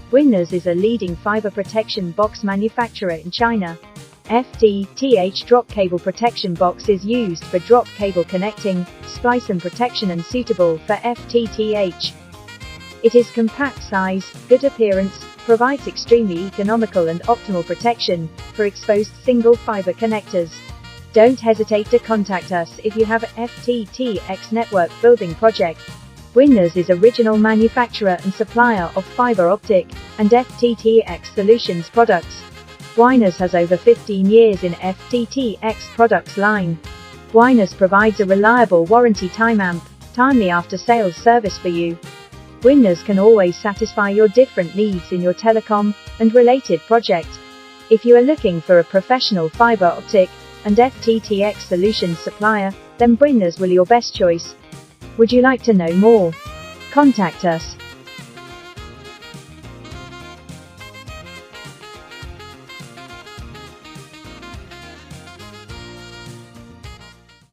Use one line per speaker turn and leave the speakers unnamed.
Bwinners is a leading fiber protection box manufacturer in China. FTTH drop cable protection box is used for drop cable connecting, splice and protection and suitable for FTTH. It is compact size, good appearance, provides extremely economical and optimal protection for exposed single fiber connectors. Don't hesitate to contact us if you have an FTTx network building project. Bwinners is original manufacturer and supplier of fiber optic and FTTx solutions products. Bwinners has over 15 years in FTTx products line. Bwinners provides a reliable warranty timely after-sales service for you. Bwinners can always satisfy your different needs in your telecom and related project. If you are looking for a professional fiber optic and FTTx solutions supplier, then Bwinners will be your best choice. Would you like to know more? Contact us.